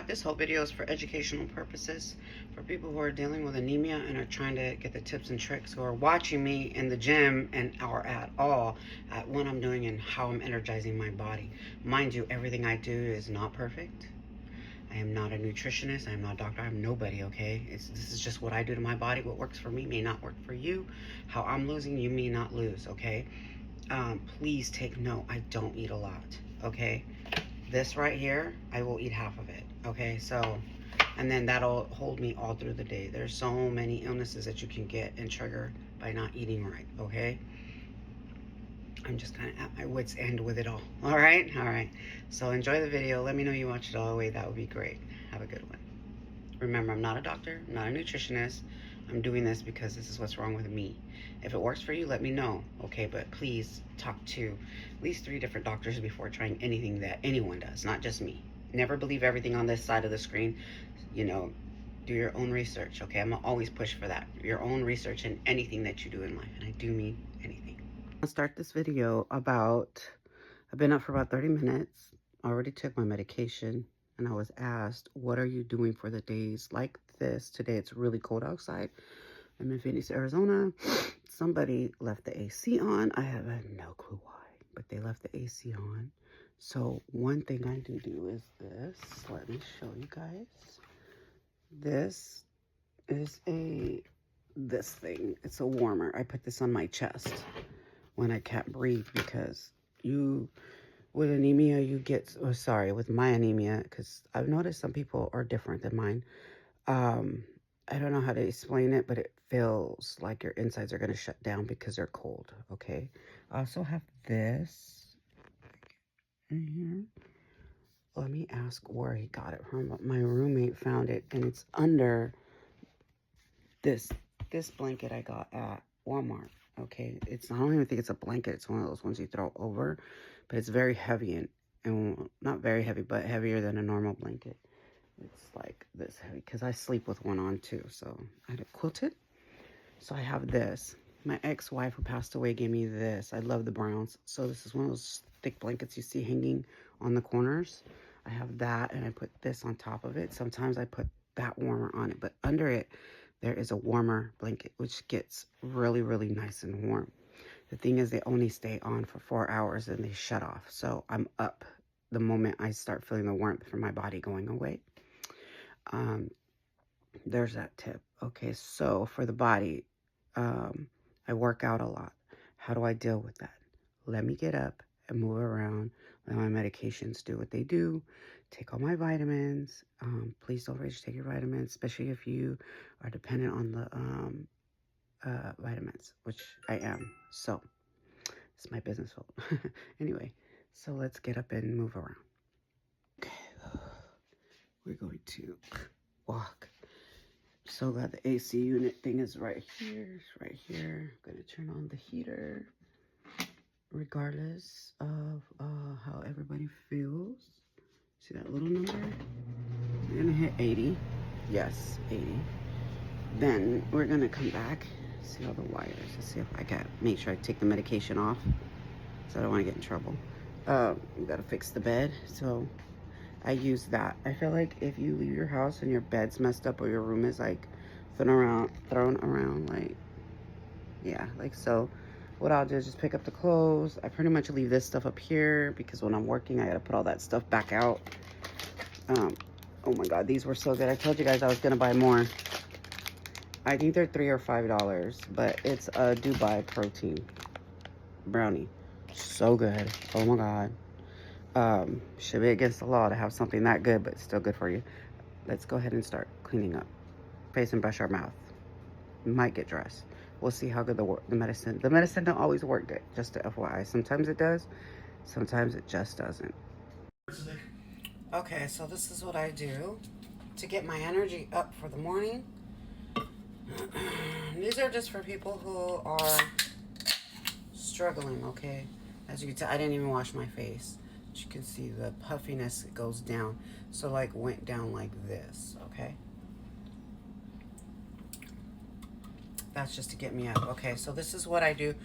This whole video is for educational purposes for people who are dealing with anemia and are trying to get the tips and tricks, who are watching me in the gym and or at all at what I'm doing and how I'm energizing my body. Mind you, everything I do is not perfect. I am not a nutritionist. I am not a doctor. I'm nobody, okay? This is just what I do to my body. What works for me may not work for you. How I'm losing, you may not lose, okay? Please take note. I don't eat a lot, okay? This right here, I will eat half of it, okay? So, and then that'll hold me all through the day. There's so many illnesses that you can get and trigger by not eating right, okay? I'm just kind of at my wit's end with it all. All right. So enjoy the video. Let me know you watch it all the way. That would be great. Have a good one. Remember, I'm not a doctor, I'm not a nutritionist. I'm doing this because this is what's wrong with me. If it works for you, let me know, okay? But please talk to at least 3 different doctors before trying anything that anyone does, not just me. Never believe everything on this side of the screen. You know, do your own research, okay? I'm gonna always push for that. Your own research in anything that you do in life, and I do mean anything. I'll start this video I've been up for about 30 minutes. I already took my medication. And I was asked, what are you doing for the days like this? Today it's really cold outside. I'm in Phoenix, Arizona. Somebody left the AC on. I have no clue why, but they left the AC on. So one thing I do is this. Let me show you guys. This is this thing. It's a warmer. I put this on my chest when I can't breathe because with anemia, you get, with my anemia, because I've noticed some people are different than mine. I don't know how to explain it, but it feels like your insides are going to shut down because they're cold, okay? I also have this in here. Let me ask where he got it from. My roommate found it, and it's under this blanket I got at Walmart, okay? I don't even think it's a blanket. It's one of those ones you throw over, but it's very heavy and not very heavy, but heavier than a normal blanket. It's like this heavy because I sleep with one on too. So I had it quilted. So I have this. My ex-wife who passed away gave me this. I love the browns. So this is one of those thick blankets you see hanging on the corners. I have that, and I put this on top of it. Sometimes I put that warmer on it, but under it there is a warmer blanket, which gets really, really nice and warm. The thing is, they only stay on for 4 hours and they shut off. So I'm up the moment I start feeling the warmth from my body going away. There's that tip. Okay, so for the body, I work out a lot. How do I deal with that? Let me get up and move around. Let my medications do what they do. Take all my vitamins. Please don't forget to take your vitamins, especially if you are dependent on the vitamins, which I am. So it's my business fault. Anyway, so let's get up and move around. Okay, we're going to walk. So glad the AC unit thing is right here. It's right here. I'm gonna turn on the heater, regardless of how everybody feels. See that little number? We're gonna hit 80. Yes, 80. Then we're gonna come back. See all the wires. Let's see if I can make sure I take the medication off, so I don't want to get in trouble. We gotta fix the bed. So I use that. I feel like if you leave your house and your bed's messed up or your room is like thrown around, like, yeah, like so, what I'll do is just pick up the clothes. I pretty much leave this stuff up here because when I'm working, I gotta put all that stuff back out. Oh my God, these were so good. I told you guys I was gonna buy more. I think they're $3 or $5, but it's a Dubai protein brownie. So good. Oh my God. Should be against the law to have something that good, but still good for you. Let's go ahead and start cleaning up. Face and brush our mouth. Might get dressed. We'll see how good the medicine don't always work good, just to FYI. Sometimes it does, sometimes it just doesn't. Okay, so this is what I do to get my energy up for the morning. These are just for people who are struggling, okay? As you can tell, I didn't even wash my face. But you can see the puffiness goes down. So like went down like this, okay? That's just to get me up. Okay, so this is what I do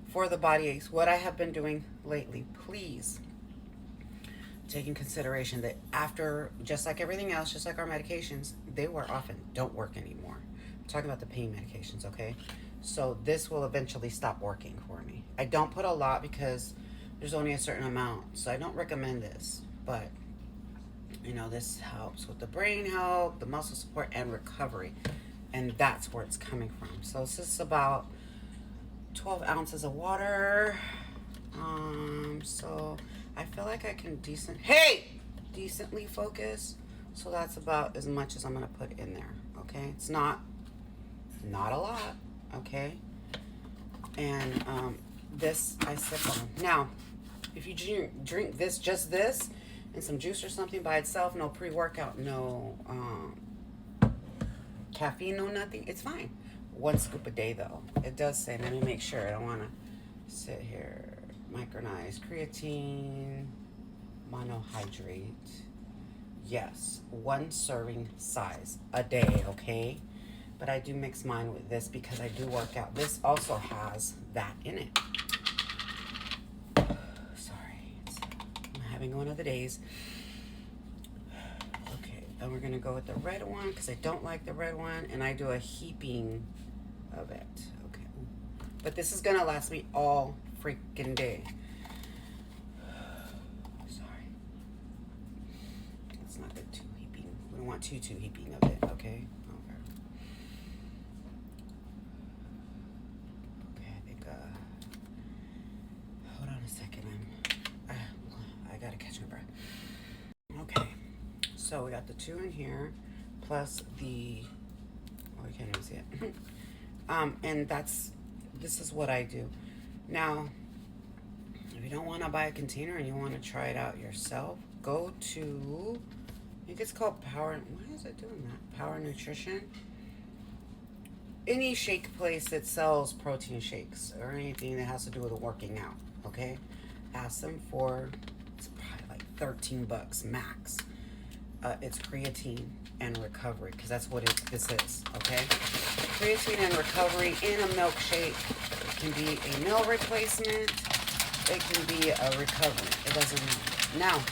for the body aches. What I have been doing lately. Please take in consideration that after, just like everything else, just like our medications, they wear off and don't work anymore. I'm talking about the pain medications, okay? So this will eventually stop working for me. I don't put a lot because there's only a certain amount, so I don't recommend this. But, you know, this helps with the brain health, the muscle support, and recovery. And that's where it's coming from. So this is about 12 ounces of water. So I feel like I can decently focus. So that's about as much as I'm gonna put in there. Okay, it's not a lot. Okay, and this I sip on. Now, if you drink this, just this, and some juice or something by itself, no pre-workout, no caffeine, no nothing, it's fine. 1 scoop a day though. It does say, let me make sure. I don't want to sit here. Micronized creatine, monohydrate. Yes, 1 serving size a day, okay? But I do mix mine with this because I do work out. This also has that in it. Sorry, I'm having one of the days. Okay, then we're gonna go with the red one because I don't like the red one, and I do a heaping of it. Okay, but this is gonna last me all freaking day. Sorry, it's not good too heaping. We don't want too heaping of it. Okay. Hold on a second. I gotta catch my breath. Okay, so we got the 2 in here, plus the. Oh, you can't even see it. And this is what I do. Now, if you don't want to buy a container and you want to try it out yourself, go to, I think it's called Power, why is it doing that? Power Nutrition. Any shake place that sells protein shakes or anything that has to do with working out, okay? Ask them for, it's probably like $13 max. It's creatine and recovery, because that's what this is, okay? Creatine and recovery in a milkshake. It can be a meal replacement. It can be a recovery. It doesn't matter. Now,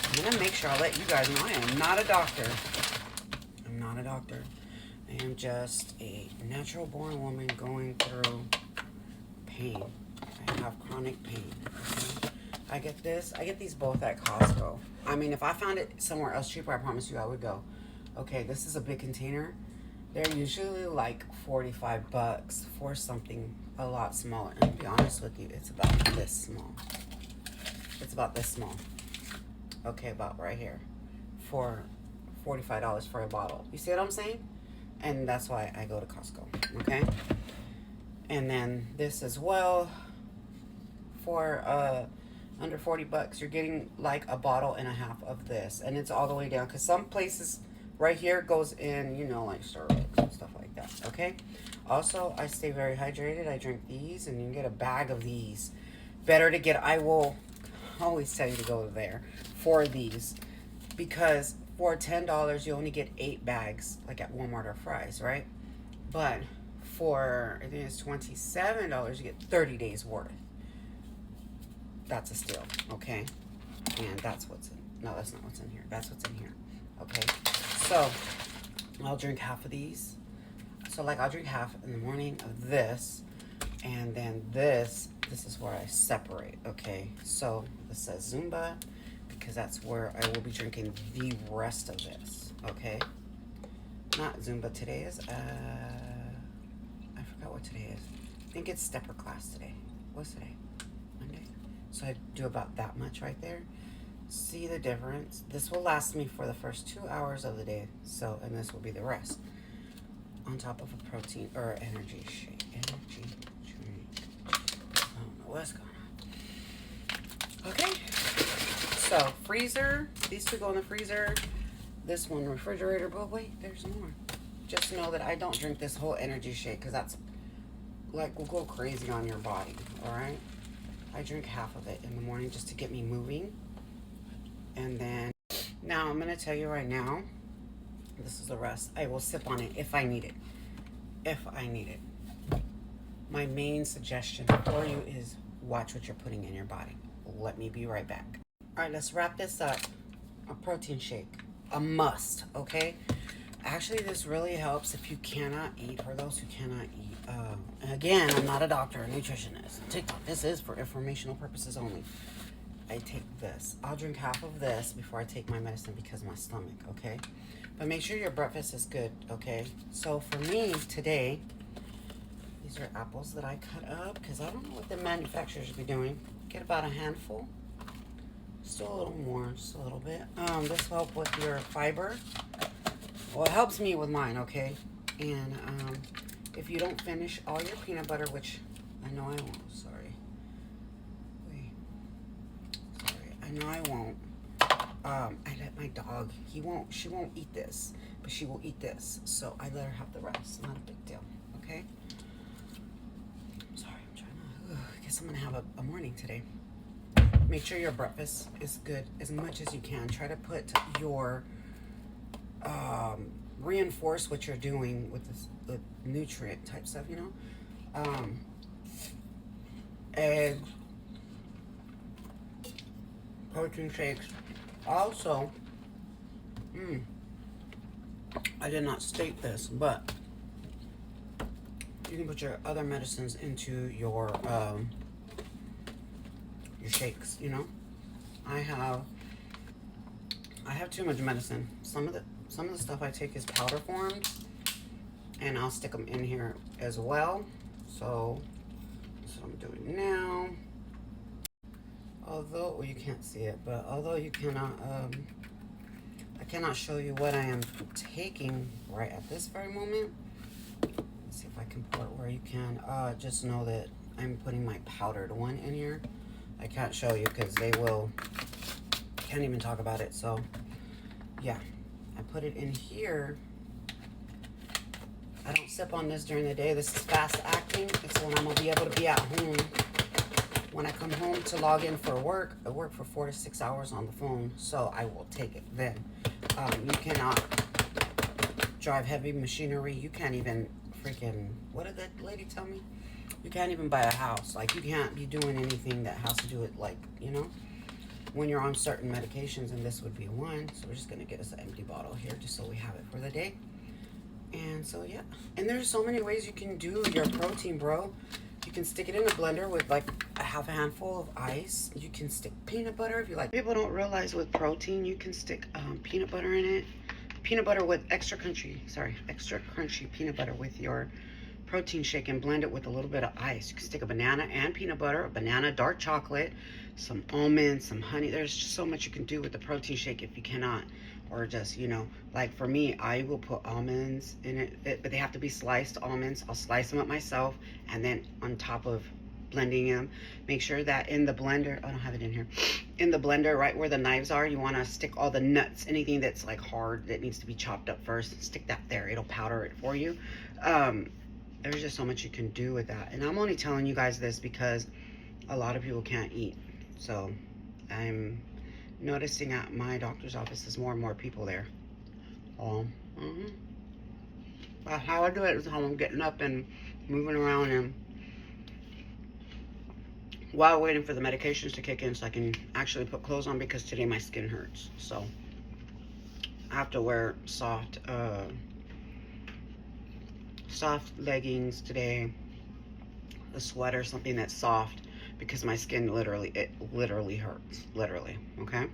I'm gonna make sure I let you guys know I am not a doctor. I'm not a doctor. I am just a natural born woman going through pain. I have chronic pain. Okay? I get these both at Costco. I mean, if I found it somewhere else cheaper, I promise you I would go. Okay, this is a big container. They're usually like $45 for something a lot smaller. And to be honest with you, it's about this small. It's about this small. Okay, about right here. For $45 for a bottle. You see what I'm saying? And that's why I go to Costco. Okay? And then this as well. For under $40, you're getting like a bottle and a half of this, and it's all the way down, because some places right here goes in, you know, like Starbucks and stuff like that. Okay, also I stay very hydrated. I drink these, and you can get a bag of these. Better to get, I will always tell you to go there for these, because for $10 you only get 8 bags, like at Walmart or Fry's, right? But for, I think it's $27, you get 30 days worth. That's a steal, okay? And that's what's in, no, that's not what's in here. That's what's in here, okay? So, I'll drink half of these. So, like, I'll drink half in the morning of this, and then this is where I separate, okay? So, this says Zumba, because that's where I will be drinking the rest of this, okay? Not Zumba, today is, I forgot what today is. I think it's stepper class today. What's today? Monday? So I do about that much right there. See the difference? This will last me for the first 2 hours of the day. So, and this will be the rest. On top of a protein or energy shake. Energy drink. I don't know what's going on. Okay. So, freezer. These 2 go in the freezer. This one, refrigerator. But wait, there's more. Just know that I don't drink this whole energy shake, because that's like will go crazy on your body. Alright? I drink half of it in the morning just to get me moving. And then, now I'm going to tell you right now, this is the rest. I will sip on it if I need it. If I need it. My main suggestion for you is watch what you're putting in your body. Let me be right back. All right, let's wrap this up. A protein shake, a must, okay? Actually, this really helps if you cannot eat, for those who cannot eat. Again, I'm not a doctor, a nutritionist. TikTok, this is for informational purposes only. I take this. I'll drink half of this before I take my medicine because of my stomach, okay? But make sure your breakfast is good, okay? So for me today, these are apples that I cut up because I don't know what the manufacturers be doing. Get about a handful. Still a little more, just a little bit. This will help with your fiber. Well, it helps me with mine, okay? And if you don't finish all your peanut butter, which I know I won't, sorry. Wait. Sorry, I know I won't. I let my dog, she won't eat this, but she will eat this. So I let her have the rest, not a big deal, okay? Sorry, I'm trying to, I guess I'm gonna have a morning today. Make sure your breakfast is good as much as you can. Try to put your, reinforce what you're doing with this, the nutrient type stuff, you know? Eggs, protein shakes. Also, I did not state this, but you can put your other medicines into your shakes, you know. I have too much medicine. Some of the stuff I take is powder formed, and I'll stick them in here as well. So that's what I'm doing now. Although, well, you can't see it, but although you cannot, I cannot show you what I am taking right at this very moment. Let's see if I can pour it where you can. Just know that I'm putting my powdered one in here. I can't show you because they will, can't even talk about it. So yeah, I put it in here. I don't sip on this during the day. This is fast acting. It's when I'm gonna be able to be at home. When I come home to log in for work, I work for 4 to 6 hours on the phone, so I will take it then. You cannot drive heavy machinery. You can't even freaking, what did that lady tell me? You can't even buy a house. Like, you can't be doing anything that has to do with, like, you know, when you're on certain medications, and this would be one. So we're just gonna get us an empty bottle here just so we have it for the day. And so yeah, and there's so many ways you can do your protein, bro. You can stick it in a blender with like a half a handful of ice. You can stick peanut butter if you like. People don't realize with protein you can stick peanut butter in it. Peanut butter with extra crunchy peanut butter with your protein shake, and blend it with a little bit of ice. You can stick a banana and peanut butter, a banana, dark chocolate, some almonds, some honey. There's just so much you can do with the protein shake if you cannot, or just, you know, like for me, I will put almonds in it, but they have to be sliced almonds. I'll slice them up myself, and then on top of blending them, make sure that in the blender, I don't have it in here, in the blender, right where the knives are, you want to stick all the nuts, anything that's like hard that needs to be chopped up first, stick that there. It'll powder it for you. There's just so much you can do with that, and I'm only telling you guys this because a lot of people can't eat. So I'm noticing at my doctor's office there's more and more people there. But how I do it is how I'm getting up and moving around, and while waiting for the medications to kick in so I can actually put clothes on, because today my skin hurts. So I have to wear soft leggings today, a sweater, something that's soft, because my skin literally hurts, literally. Okay.